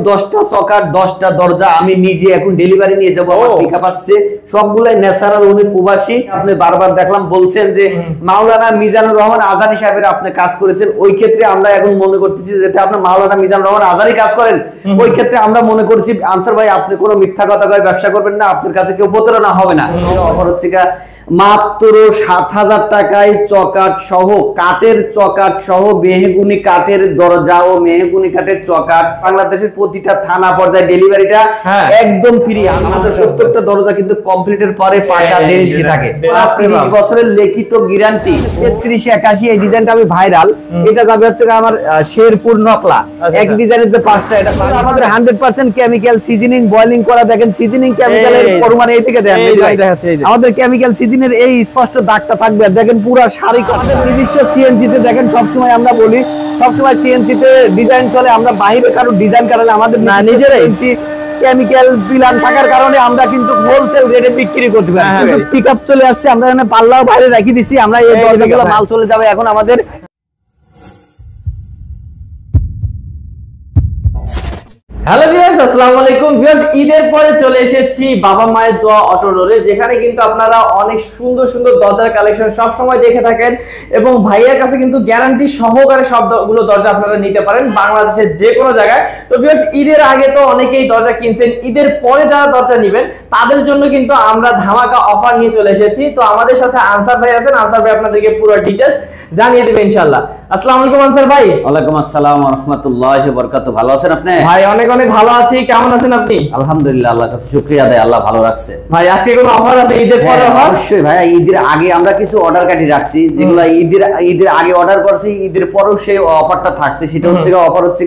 10টা চকার 10টা দরজা আমি নিজে এখন ডেলিভারি নিয়ে যাব। আমার পিকআপ আসছে সবগুলাই ন্যাচারাল, উনি প্রবাসী। আপনি বারবার দেখলাম বলছেন যে মাওলানা মিজানুর রহমান আজারি সাহেবের আপনি কাজ করেছেন, ওই ক্ষেত্রে আমরা এখন মনে করতেছি যে আপনি মাওলানা মিজানুর রহমান আজারি কাজ করেন, ওই ক্ষেত্রে আমরা মনে করছি আনসার ভাই আপনি কোনো মিথ্যা কথা কয়ে ব্যবসা করবেন না, আপনার কাছে কেউ প্রতারণা হবে না। অফার হচ্ছে মাত্র 7,000 টাকায় চকাট সহ, কাঠের চকাট সহ মেহগুনি কাঠের দরজা ও মেহগুনি কাঠের চকাট, বাংলাদেশের প্রতিটা থানা পর্যায়ে ডেলিভারিটা একদম ফ্রি। আমাদের 70টা দরজা কিন্তু কমপ্লিটের পরে পাকা ডেলিভারি থাকে। 30 বছরের লিখিত গ্যারান্টি। 3381 এই ডিজাইনটা আমি ভাইরাল, এটা যাবে হচ্ছে আমার শেরপুর নকলা। এক ডিজাইনের যে 5টা, এটা আমাদের 100% কেমিক্যাল সিজনিং বয়লিং করা। দেখেন সিজনিং কেমিক্যালের পরিমাণ এই থেকে দেন, আমাদের কেমিক্যাল সিজনের এই স্পষ্ট দাগটা থাকবে। দেখেন পুরো শাড়ি আমাদের নিজস্ব সিএনজি তে, দেখেন সবসময় আমরা বলি সবসময় সিএনজি তে ডিজাইন চলে, আমরা বাইরে কারো ডিজাইন কাটালে আমাদের না নিজেরাই কেমিক্যাল পিলান থাকার কারণে আমরা কিন্তু হোলসেল রেটে বিক্রি করতে পারি। কিন্তু পিকআপ চলে আসছে, আমরা এখানে পাল্লাও বাইরে রেখে দিচ্ছি, আমরা এই দরজাগুলো মাল চলে যাবে এখন আমাদের। হ্যালো ভিউয়ার্স, আসসালামু আলাইকুম। ভিউয়ার্স, ঈদের পরে চলে এসেছি বাবা মায়ের দোয়া অটো ডোরে, যেখানে কিন্তু আপনারা অনেক সুন্দর সুন্দর দরজার কালেকশন সব সময় দেখে থাকেন এবং ভাইয়ের কাছে কিন্তু গ্যারান্টি সহকারে সবগুলো দরজা আপনারা নিতে পারেন বাংলাদেশের যে কোনো জায়গায়। তো ভিউয়ার্স, ঈদের আগে তো অনেকেই দরজা কিনছেন, ঈদের পরে যারা দরজা নেবেন তাদের জন্য কিন্তু আমরা ধামাকা অফার নিয়ে চলে এসেছি। তো আমাদের সাথে আনসার ভাই আছেন, আনসার ভাই আপনাদেরকে পুরো ডিটেইলস জানিয়ে দেবে ইনশাআল্লাহ। আসসালামু আলাইকুম আনসার ভাই। ওয়ালাইকুম আসসালাম ওয়া রাহমাতুল্লাহি ওয়া বারাকাতুহু। ভালো আছেন আপনি? ভাই অনেক অনেক ভালো আছি, কেমন আছেন আপনি? আলহামদুলিল্লাহ, আল্লাহর কাছে শুকরিয়া দেয়, আল্লাহ ভালো রাখছে। ভাই আজকে কোনো অফার আছে ঈদের পরে? অবশ্যই ভাই, ঈদের আগে আমরা কিছু অর্ডার কাটি রাখছি, যেগুলো ঈদের আগে অর্ডার করছি, ঈদের পরেও সেই অফারটা থাকছে। সেটা হচ্ছে অফার হচ্ছে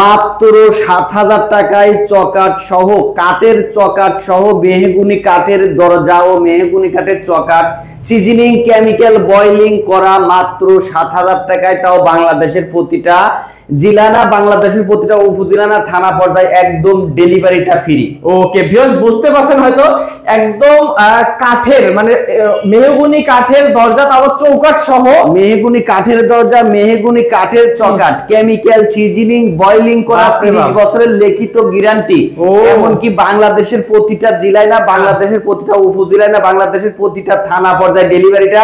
মাত্র 7,000 টাকায় চকাট সহ, কাঠের চকাট সহ মেহগুনি কাঠের দরজা ও মেহগুনি কাঠের চকাট, সিজনিং কেমিক্যাল বয়লিং করা, মাত্র 7,000 টাকায়। তাও বাংলাদেশের প্রতিটা জেলা না, বাংলাদেশের প্রতিটা উপজেলা না, থানা পর্যায়ে একদম ডেলিভারিটা ফ্রি। ওকে ভিউয়ার্স, বুঝতে পারছেন হয়তো, একদম কাঠের মানে মেহগুনি কাঠের দরজা, তাও চৌকাঠ সহ, মেহগুনি কাঠের দরজা, মেহগুনি কাঠের চকাট, কেমিক্যাল সিজনিং বয়লিং করা, 30 বছরের লিখিত গ্যারান্টি। এমনকি বাংলাদেশের প্রতিটা জেলায় না, বাংলাদেশের প্রতিটা উপজেলায় না, বাংলাদেশের প্রতিটা থানা পর্যায়ে ডেলিভারিটা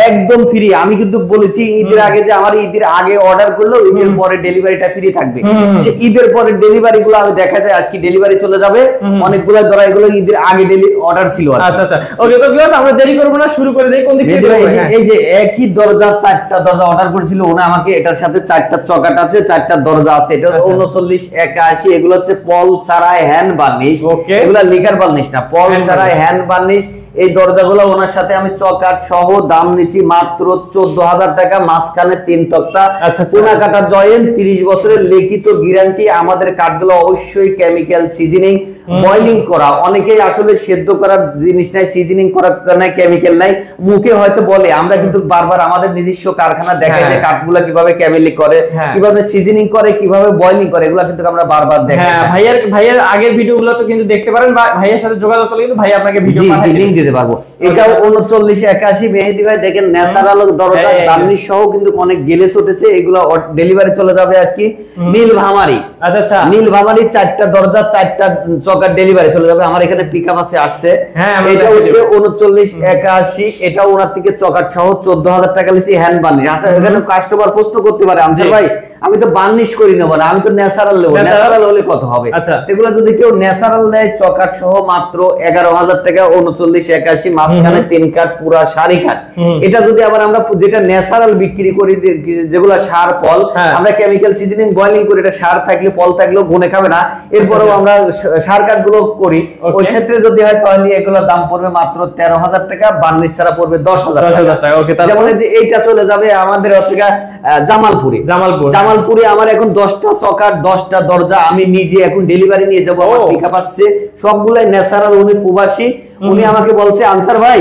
একদম ফ্রি। আমি কিন্তু বলেছি ঈদের আগে যে আমার ঈদের আগে অর্ডার করলো ঈদের পরে ডেলিভারিটা ফ্রি থাকবে। যে ঈদের পরে ডেলিভারি গুলো আমি দেখা যায় আজকে ডেলিভারি চলে যাবে, অনেকগুলো ধরা এগুলো ঈদের আগে অর্ডার ছিল। আচ্ছা আচ্ছা, ওকে। তো ভিউয়ার্স, আমরা দেরি করব না, শুরু করে দেই। কোন দিকে? এই যে একই দরজা 4টা দরজা অর্ডার করেছিল ওনা আমাকে, এটার সাথে 4টা চকাট আছে, 4টা দরজা আছে। এটা 3981। এগুলো হচ্ছে পল সারাই হ্যান্ড বার্নিশ, এগুলো লিকার বার্নিশ না, পল সারাই হ্যান্ড বার্নিশ। এই দরজাগুলো ওনার সাথে আমি চকাট সহ দাম নিচ্ছি মাত্র 14,000 টাকা, মাঝখানে 3 তক্তা, কোনা কাটা জয়েন্ট, 30 বছরের লিখিত গ্যারান্টি। আমাদের কাঠগুলো অবশ্যই কেমিক্যাল সিজনিং বয়লিং করা। অনেকেই আসলে সেদ্ধ করার জিনিস নাই, সিজনিং করার নাই, কেমিক্যাল নাই, মুখে হয়তো বলে। আমরা কিন্তু বারবার আমাদের নিজস্ব কারখানা দেখাই যে কাঠগুলো কিভাবে কেমিক্যাল করে, কিভাবে সিজনিং করে, কিভাবে বয়লিং করে, এগুলো কিন্তু আমরা বারবার দেখাই। ভাইয়ের আগের ভিডিওগুলো তো কিন্তু দেখতে পারেন, বা ভাইয়ের সাথে যোগাযোগ করলে কিন্তু ভাই আপনাকে ভিডিও লিংক দিতে পারবো। এটাও 3981 মেহেদি ভাই, দেখেন ন্যাচারাল দরজা, বার্নিশ সহ কিন্তু অনেক গ্লেজ উঠেছে। এগুলো ডেলিভারি চলে যাবে আজকে নীলভামারি। আচ্ছা আচ্ছা, নীলভামারি 4টা দরজা 4টা চকার ডেলিভারি চলে যাবে। আমার এখানে পিকআপ আছে আসছে। এটা হচ্ছে 3981। এটা ওনার থেকে চকাট সহ 14,000 টাকা লিছি হ্যান্ড বার্নিশ। আচ্ছা, এখানে কাস্টমার প্রশ্ন করতে পারে আনসার ভাই আমি তো বার্নিশ করি নেব না, আমি তো ন্যাচারাল নেব, ন্যাচারাল হলে কত হবে? এগুলো যদি কেউ ন্যাচারাল নেয় চকাট সহ মাত্র 11,000 টাকা, 3981, মাঝখানে 3 কাঠ, পুরা শাড়ি কাঠ। এটা যদি আবার আমরা যেটা ন্যাচারাল বিক্রি করি, যেগুলো সার পল, আমরা কেমিক্যাল সিজনিং বয়লিং করি, এটা সার থাকলে পল থাকলেও গুনে খাবে না, এরপরেও আমরা সার কাঠ গুলো করি। ওই ক্ষেত্রে যদি হয় তাহলে এগুলোর দাম পড়বে মাত্র 13,000 টাকা, বার্নিশ ছাড়া পড়বে 10,000 টাকা। যেমন যে এইটা চলে যাবে আমাদের হচ্ছে জামালপুরে। জামালপুরে আমার এখন 10টা চকাট 10টা দরজা আমি নিজে এখন ডেলিভারি নিয়ে যাবো। আমার পিকআপ আসছে সবগুলাই ন্যাচারাল, উনি প্রবাসী, উনি আমাকে বলছে আনসার ভাই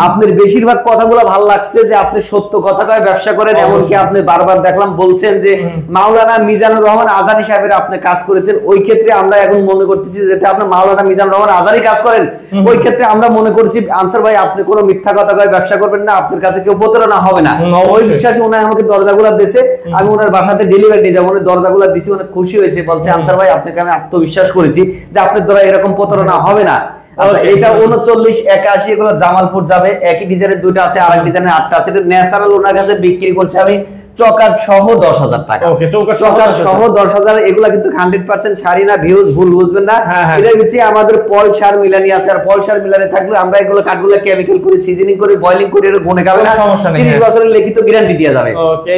আপনার বেশিরভাগ কথাগুলো ভালো লাগছে যে আপনি সত্য কথা কয়ে ব্যবসা করেন, এমনকি আপনি বারবার দেখলাম বলছেন যে মাওলানা মিজানুর রহমান আজানি সাহেবের আপনি কাজ করেছেন। ওই ক্ষেত্রে আমরা এখন মনে করতেছি যেটা আপনি মাওলানা মিজানুর রহমান আজানি কাজ করেন, ওই ক্ষেত্রে আমরা মনে করছি আনসার ভাই আপনি কোনো মিথ্যা কথা কয়ে ব্যবসা করবেন না, আপনার কাছে কেউ প্রতারণা হবে না। ওই বিশ্বাসে উনি আমাকে দরজাগুলো দিয়েছে, আমি ওনার বাসাতে ডেলিভারি দিয়ে যাবো, উনি দরজাগুলো দিছি, অনেক খুশি হয়েছে, বলছে আনসার ভাই আপনাকে আমি আত্মবিশ্বাস করেছি যে আপনার দ্বারা এরকম প্রতারণা হবে না। আচ্ছা এটা 3981 এগুলো জামালপুর যাবে, একই ডিজাইনের দুটো আছে, আরেক ডিজাইনের 8টা আছে। এটা ন্যাচারাল ওনার কাছে বিক্রি করছে আমি চকাট সহ 10,000 টাকা। ওকে চকাট সহ 10,000। এগুলা কিন্তু 100% ছাড়ি না, ভিউজ ভুল বুঝবেন না। এটার ভিতরে আমাদের পলসার মিলানি আছে, আর পলসার মিলানি থাকলে আমরা এগুলো কাঠগুলো কেমিক্যাল করে সিজনিং করে বয়লিং করে এটা গুনে খাবে না, 30 বছরের লিখিত গ্যারান্টি দেয়া যাবে। ওকে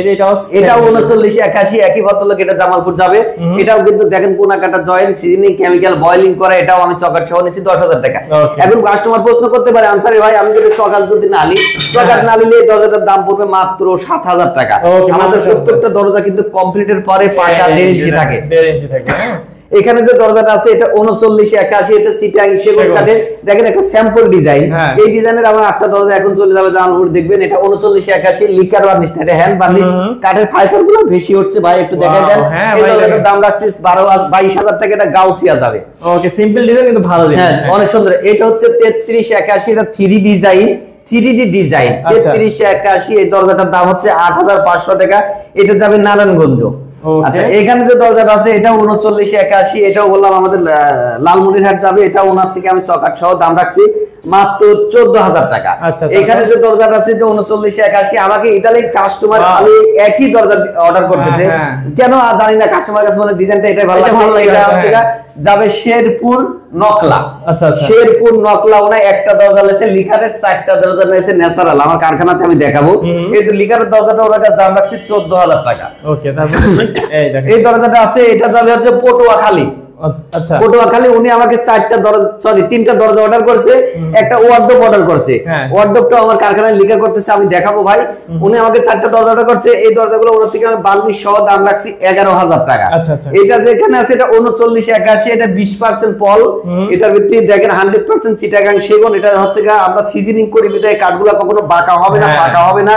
এটা 3981 একই ভদ্রলোক, এটা জামালপুর যাবে। এটাও কিন্তু দেখেন কোনা কাটা জয়েন্ট সিজনিং কেমিক্যাল বয়লিং করা, এটাও আমি চকাট সহ নিছি 10,000 টাকা। এখন কাস্টমার প্রশ্ন করতে পারে আনসারে ভাই আমি যদি চকাট যদি না নিই, চকাট না নিলে এই দরজাটার দাম পড়বে মাত্র 7,000 টাকা। আমাদের প্রত্যেকটা দরজা কিন্তু কমপ্লিটের পরে পাকা 1.5 ইঞ্চি থাকে। এখানে যে দরজাটা আছে এটা 3981, এটা চিটাং সেগুন কাঠের, দেখেন একটা স্যাম্পল ডিজাইন। এই ডিজাইনের আমার 8টা দরজা এখন চলে যাবে জামালপুর, দেখবেন এটা 3981 লিকার বার্নিশ না, এটা হ্যান্ড বার্নিশ। কাঠের ফাইবার গুলো বেশি হচ্ছে ভাই, একটু দেখাই দেন। এই দরজাটার দাম রাখছি 22,000 টাকা, এটা গাউসিয়া যাবে। ওকে সিম্পল ডিজাইন কিন্তু ভালো জিনিস, হ্যাঁ অনেক সুন্দর। এটা হচ্ছে 3381, এটা 3D ডিজাইন, 3D ডিজাইন 3381। এই দরজাটার দাম হচ্ছে 8,500 টাকা, এটা যাবে নারায়ণগঞ্জ। আচ্ছা এখানে যে দরজাটা আছে এটা 3981, এটাও বললাম আমাদের লালমনিরহাট যাবে, এটা ওনার থেকে আমি চকাট সহ দাম রাখছি মাত্র 14,000 টাকা। এখানে যে দরজাটা আছে এটা 3981। আমাকে ইতালির কাস্টমার খালি একই দরজা অর্ডার করতেছে, কেন জানি না, কাস্টমার কাছে মানে ডিজাইনটা এটাই ভালো লাগছে। এটা হচ্ছে যাবে শেরপুর নকলা। আচ্ছা শেরপুর নকলা, ওনা একটা দরজা লেছে, লিকারের 4টা দরজা লেছে ন্যাচারাল, আমার কারখানাতে আমি দেখাবো। এই লিকারের দরজাটা ওনার কাছে দাম রাখছি 14,000 টাকা। ওকে তারপর এই দরজাটা আছে, এটা যাবে হচ্ছে পটুয়াখালী। আচ্ছা পটুয়াখালী উনি আমাকে 3টা দরজা অর্ডার করছে, একটা ওয়ার্ডরোব অর্ডার করছে। ওয়ার্ডরোবটা আমার কারখানায় লিকার করতেছে, আমি দেখাবো ভাই। উনি আমাকে 4টা দরজা অর্ডার করছে, এই দরজাগুলো ওনার থেকে আমি বার্নিশ সহ দাম রাখছি 11,000 টাকা। এটা যেখানে আছে এটা 3981, এটা 20% পল, এটার ভিতরে দেখেন 100% চিটাগাং সেগুন। এটা হচ্ছে আমরা সিজনিং করি বিধায় কাঠগুলো কখনো বাঁকা হবে না, পাকা হবে না।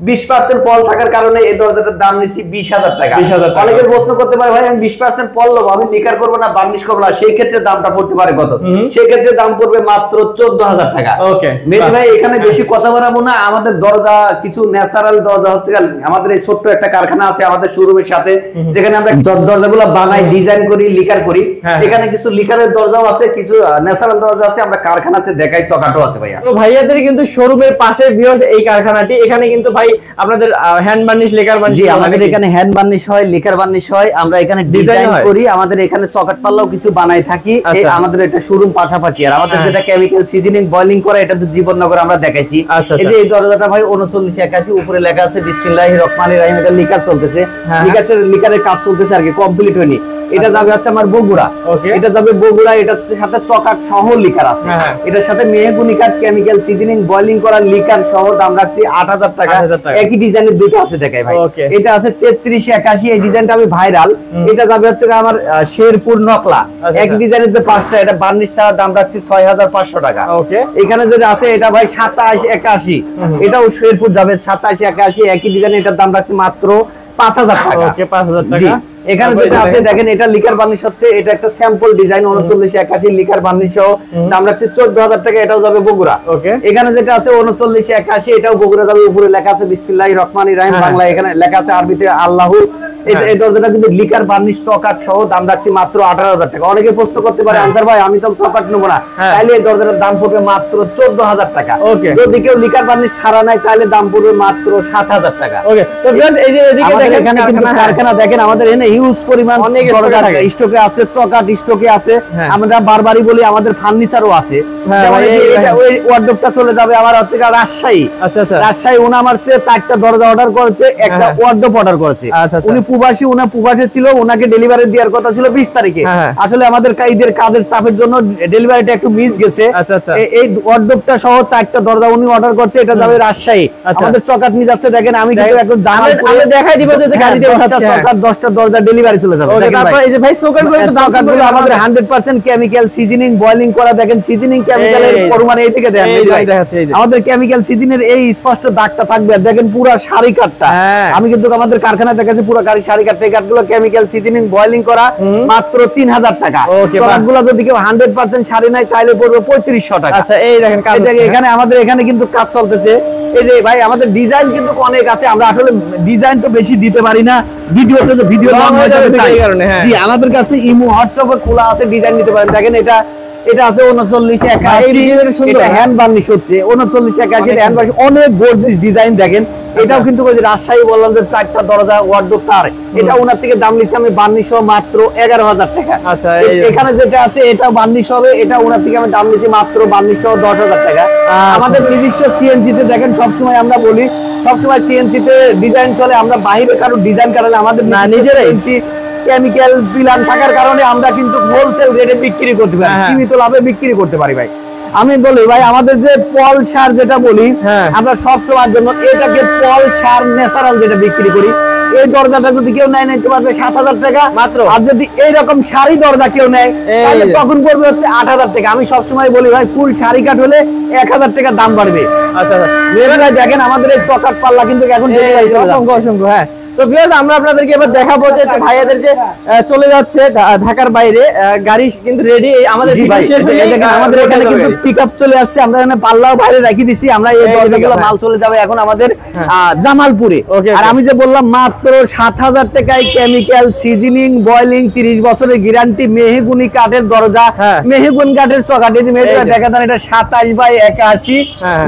20% পল থাকার কারণে এই দরজাটার দাম নিছি 20,000 টাকা। অনেকে প্রশ্ন করতে পারে ভাই আমি 20% পল নেবো, আমি লিকার করবো না, বার্নিশ করবো না, সেই ক্ষেত্রে দামটা পড়তে পারে কত? সেই ক্ষেত্রে দাম পড়বে মাত্র 14,000 টাকা। মেহেদী ভাই এখানে বেশি কথা বাড়াবো না, আমাদের দরজা কিছু ন্যাচারাল দরজা হচ্ছে আমাদের এই ছোট্ট একটা কারখানা আছে আমাদের শোরুমের সাথে, যেখানে আমরা দরজাগুলো বানাই, ডিজাইন করি, লিকার করি। এখানে কিছু লিকারের দরজাও আছে, কিছু ন্যাচারাল দরজা আছে, আমরা কারখানাতে দেখাই, চকাটও আছে ভাইয়া। তো ভাইয়াদের কিন্তু শোরুমের পাশে ভিউয়ার্স এই কারখানাটি, এখানে কিন্তু ভাই আপনাদের হ্যান্ড বার্নিশ, লেকার বার্নিশ, জি আমাদের এখানে হ্যান্ড বার্নিশ হয়, লেকার বার্নিশ হয়, আমরা এখানে ডিজাইন করি, আমাদের এখানে চকাট পাল্লাও কিছু বানাই থাকি। এই আমাদের এটা শোরুম পাশাপাশি, আর আমাদের যেটা কেমিক্যাল সিজনিং বয়লিং করে এটা তো জীবননগর আমরা দেখাইছি। এই যে এই দরজাটা ভাই 3981, উপরে লেখা আছে বিসমিল্লাহির রহমানির রহিম, এটা লিকার চলতেছে, লিকারের কাজ চলতেছে আর কি, কমপ্লিট হয়নি। এটা যাবে হচ্ছে আমার বগুড়া, এটা যাবে বগুড়া, এটার সাথে চকাট সহ লিকার আছে, এটার সাথে মেহগুনি কাঠ কেমিক্যাল সিজনিং বয়লিং করা লিকার সহ দাম রাখছি 8,000 টাকা। একই ডিজাইনের দুটো আছে দেখাই ভাই, এটা আছে 3381, এই ডিজাইনটা আমি ভাইরাল। এটা যাবে হচ্ছে আমার শেরপুর নকলা, এক ডিজাইনের যে 5টা, এটা বার্নিশ ছাড়া দাম রাখছি 6,500 টাকা। এখানে যেটা আছে এটা ভাই 2781, এটাও শেরপুর যাবে 2781, একই ডিজাইন, এটার দাম রাখছি মাত্র 5,000 টাকা। 5,000 টাকা। এখানে যেটা আছে দেখেন, এটা লিকার বার্নিশ হচ্ছে, এটা একটা স্যাম্পল ডিজাইন 3981 লিকার বার্নিশ সহ দাম রাখছে 14,000 টাকা, এটাও যাবে বগুড়া। এখানে যেটা আছে 3981, এটাও বগুড়া যাবে, উপরে লেখা আছে বিসমিল্লাহির রহমানির রহিম বাংলা, এখানে লেখা আছে আরবিতে আল্লাহু। এই দরজাটা কিন্তু লিকার বার্নিশ চকাট সহ দাম রাখছি মাত্র 18,000 টাকা। অনেকে প্রশ্ন করতে পারে আনসার ভাই আমি তো চকাট নেবো না, তাহলে এই দরজাটার দাম পড়বে মাত্র 14,000 টাকা। যদি কেউ লিকার বার্নিশ ছাড়া নাই তাহলে দাম পড়বে মাত্র 7,000 টাকা। তো এই যে এদিকে দেখেন এখানে কিন্তু কারখানা দেখেন, আমাদের এখানে হিউজ পরিমাণ দরজা স্টকে আছে, চকাট স্টকে আছে। আমরা বারবারই বলি আমাদের ফার্নিচারও আছে, যেমন ওই ওয়ার্ডরোবটা চলে যাবে আমার হচ্ছে রাজশাহী। রাজশাহী উনি আমার চেয়ে 4টা দরজা অর্ডার করেছে, একটা ওয়ার্ডরোব অর্ডার করেছে। উনি প্রবাসী, উনি প্রবাসী ছিল, ওনাকে ডেলিভারি দেওয়ার কথা ছিল 20 তারিখে। আসলে আমাদের ঈদের কাজের চাপের জন্য ডেলিভারিটা একটু মিস গেছে। এই ওয়ার্ডরোবটা সহ 4টা দরজা উনি অর্ডার করছে, এটা যাবে রাজশাহী। আমাদের চকাট নিয়ে যাচ্ছে, দেখেন আমি কিন্তু এখন আমি দেখাই দিব যে গাড়িতে বসাচ্ছে, চকাট 10টা দরজা ডেলিভারি চলে যাবে। তারপর এই যে ভাই চকাটগুলো একটু দাম চকাটগুলো আমাদের 100% কেমিক্যাল সিজনিং বয়লিং করা, দেখেন সিজনিং কেমিক্যালের পরিমাণ এই থেকে দেন। আমাদের কেমিক্যাল সিজনের এই স্পষ্ট দাগটা থাকবে, আর দেখেন পুরো শাড়ি কাটটা। আমি কিন্তু আমাদের কারখানায় দেখাচ্ছি পুরো গাড়ি শাড়ি কাটটা। এই কাটগুলো কেমিক্যাল সিজনিং বয়লিং করা, মাত্র 3000 টাকা। চকাটগুলো যদি কেউ 100% শাড়ি নাই তাহলে পড়বে 3500 টাকা। আচ্ছা, এই দেখেন কাজ হচ্ছে। এখানে আমাদের এখানে কিন্তু কাজ চলতেছে। এই যে ভাই আমাদের ডিজাইন কিন্তু অনেক আছে, আমরা আসলে ডিজাইন তো বেশি দিতে পারি না, ভিডিওতে তো ভিডিও লং হয়ে যাবে তাই। জি, আমাদের কাছে ইমো হোয়াটসঅ্যাপে খোলা আছে, ডিজাইন নিতে পারেন। দেখেন এটা আছে 3981, এটা হ্যান্ড বার্নিশ হচ্ছে 3981, এটা হ্যান্ড বার্নিশ, অনেক গর্জিয়াস ডিজাইন। দেখেন এটাও কিন্তু ওই যে রাজশাহী বললাম যে 4টা দরজা ওয়ার্ডরোব তার, এটা ওনার থেকে দাম নিচ্ছে আমি বার্নিশ মাত্র 11000 টাকা। আচ্ছা, এখানে যেটা আছে এটা বার্নিশ হবে, এটা ওনার থেকে আমি দাম নিচ্ছি মাত্র বার্নিশ 10000 টাকা। আমাদের নিজস্ব সিএনজি তে দেখেন সবসময় আমরা বলি, সবসময় সিএনজি তে ডিজাইন চলে, আমরা বাইরে কারো ডিজাইন কাটালে আমাদের না নিজেরাই কেমিক্যাল পিলান থাকার কারণে আমরা কিন্তু হোলসেল রেটে বিক্রি করতে পারি, সীমিত লাভে বিক্রি করতে পারি। ভাই আমি বলি ভাই, আমাদের যে পল সার যেটা বলি আমরা সব সময়ের জন্য এটাকে পল সার ন্যাচারাল যেটা বিক্রি করি, এই দরজাটা যদি কেউ নেয় নিতে পারবে 7000 টাকা মাত্র। আর যদি এইরকম শাড়ি দরজা কেউ নেয় তাহলে তখন পড়বে হচ্ছে 8000 টাকা। আমি সবসময় বলি ভাই, ফুল শাড়ি কাঠ হলে 1000 টাকা দাম বাড়বে। আচ্ছা, দেখেন আমাদের এই চকাট পাল্লা কিন্তু এখন অসংখ্য। হ্যাঁ, তো ভিউয়ার্স আমরা আপনাদেরকে এবার দেখাবো যে ভাইয়াদের যে চলে যাচ্ছে ঢাকার বাইরে গাড়ি কিন্তু রেডি। আমাদের আমাদের এখানে কিন্তু পিকআপ চলে আসছে, আমরা এখানে পাল্লাও বাইরে রেখে দিচ্ছি। আমরা এই দরজাগুলো মাল চলে যাবে এখন আমাদের জামালপুরে। আর আমি যে বললাম মাত্র 7000 টাকায় কেমিক্যাল সিজনিং বয়লিং 30 বছরের গ্যারান্টি মেহগুনি কাঠের দরজা, মেহগুনি কাঠের চকাট। এই যে দেখা দেন এটা 27/81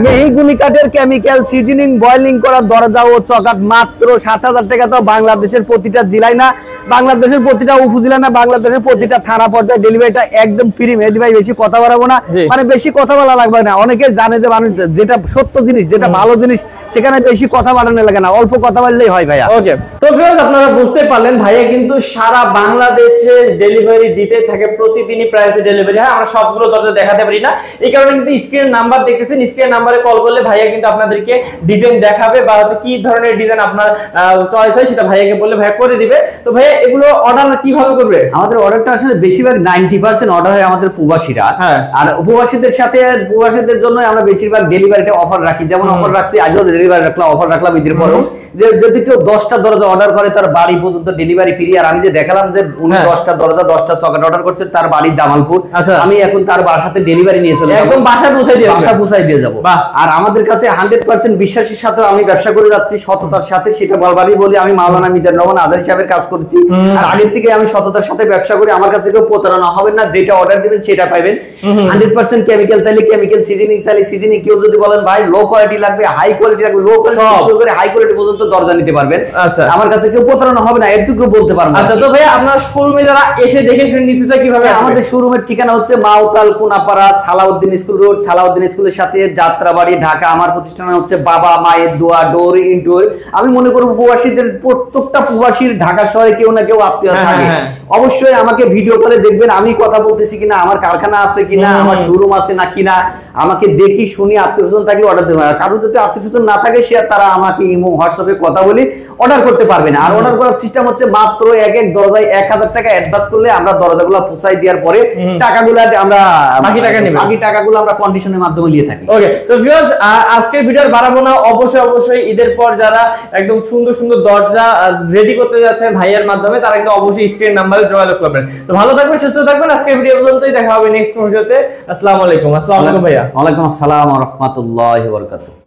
মেহগুনি কাঠের কেমিক্যাল সিজনিং বয়লিং করা দরজা ও চকাট মাত্র 7000 টাকা। তো বাংলাদেশের প্রতিটা জেলায় না, বাংলাদেশের প্রতিটা উপজেলা না, বাংলাদেশের প্রতিটা থানা পর্যায়ে ডেলিভারিটা একদম ফ্রি। মেহেদী ভাই বেশি কথা বাড়াবো না, মানে বেশি কথা বলা লাগবে না। অনেকে জানে যে মানুষ যেটা সত্য জিনিস, যেটা ভালো জিনিস, সেখানে বেশি কথা বাড়ানো লাগে না, অল্প কথা বললেই হয় ভাইয়া। ওকে, তো ভিউয়ার্স আপনারা বুঝতে পারলেন ভাইয়া কিন্তু সারা বাংলাদেশে ডেলিভারি দিতে থাকে, প্রতিদিনই প্রাইসে ডেলিভারি হয়। আমরা সবগুলো দরজা দেখাতে পারি না, এই কারণে কিন্তু স্ক্রিন নাম্বার দেখতেছেন, স্ক্রিন নাম্বারে কল করলে ভাইয়া কিন্তু আপনাদেরকে ডিজাইন দেখাবে, বা হচ্ছে কি ধরনের ডিজাইন আপনার চয়েস হয় সেটা ভাইয়াকে বললে ভাইয়া করে দিবে। তো ভাইয়া এগুলো অর্ডার কিভাবে করবে? আমাদের অর্ডারটা আসলে বেশিরভাগ 90% অর্ডার হয় আমাদের প্রবাসীরা। আর উপবাসীদের সাথে প্রবাসীদের জন্য আমরা বেশিরভাগ ডেলিভারিটা অফার রাখি। যেমন অফার রাখছি, আজও ডেলিভারি রাখলাম, অফার রাখলাম ঈদের পরেও, যে যদি কেউ 10টা দরজা অর্ডার করে তার বাড়ি পর্যন্ত ডেলিভারি ফ্রি। আর আমি যে দেখালাম যে উনি 10টা দরজা 10টা সকেট অর্ডার করছে, তার বাড়ি জামালপুর, আমি এখন তার বাসাতে ডেলিভারি নিয়ে চলে যাব, একদম বাসা পৌঁছাই দিয়ে যাব। আর আমাদের কাছে 100% বিশ্বাসের সাথে আমি ব্যবসা করে যাচ্ছি, সততার সাথে। সেটা বলবারই বলি, আমি মাওলানা মিজানুর রহমান আজারি সাহেবের কাজ করছি, আর আগের থেকে আমি সততার সাথে ব্যবসা করি। আমার কাছে কেউ প্রতারণা হবে না, যেটা অর্ডার দিবেন সেটা পাবেন। 100% কেমিক্যাল চাইলে কেমিক্যাল, সিজনিং চাইলে সিজনিং। কেউ যদি বলেন ভাই লো কোয়ালিটি লাগবে, হাই কোয়ালিটি লাগবে, লো কোয়ালিটি করে হাই কোয়ালিটি পর্যন্ত দরজা নিতে পারবেন। আচ্ছা, আমার কাছে কেউ প্রতারণা হবে না, এটুকু বলতে পারবো। আচ্ছা, তো ভাই আপনার শোরুমে যারা এসে দেখে শুনে নিতে চায় কিভাবে? আমাদের শোরুমের ঠিকানা হচ্ছে মাওতাল কোনাপাড়া, সালাউদ্দিন স্কুল রোড, সালাউদ্দিন স্কুলের সাথে যাত্রাবাড়ি, ঢাকা। আমার প্রতিষ্ঠান হচ্ছে বাবা মায়ের দোয়া ডোর ইনডোর। আমি মনে করব প্রবাসীদের, প্রত্যেকটা প্রবাসীর ঢাকা শহরে কেউ না কেউ আত্মীয় থাকে, অবশ্যই আমাকে ভিডিও করে দেখবেন আমি কথা বলতেছি কিনা, আমার কারখানা আছে কিনা, আমার শোরুম আছে না কিনা, আমাকে দেখি শুনি। আত্মীয় স্বজন থাকলে অর্ডার দেবে, আর কারো যদি আত্মীয় স্বজন না থাকে সে তারা আমাকে ইমো হোয়াটসঅ্যাপে কথা বলি অর্ডার করতে পারবে না। আর অর্ডার করার সিস্টেম হচ্ছে মাত্র এক এক দরজায় 1000 টাকা অ্যাডভান্স করলে আমরা দরজাগুলো পৌঁছাই দেওয়ার পরে টাকাগুলো আমরা বাকি টাকাগুলো আমরা কন্ডিশনের মাধ্যমে নিয়ে থাকি। ওকে, তো ভিউয়ার্স আজকের ভিডিও বাড়াবো না, অবশ্যই ঈদের পর যারা একদম সুন্দর সুন্দর দরজা রেডি করতে যাচ্ছেন ভাইয়ার মাধ্যমে, তারা কিন্তু অবশ্যই স্ক্রিন নাম্বারে যোগাযোগ করবেন। তো ভালো থাকবেন, সুস্থ থাকবেন। আজকের ভিডিও পর্যন্তই, দেখা হবে নেক্সট ভিডিওতে। আসসালামু আলাইকুম। আসসালামু আলাইকুম ভাইয়া। ওয়ালাইকুম আসসালাম ওয়া রাহমাতুল্লাহি ওয়া বারাকাতুহু।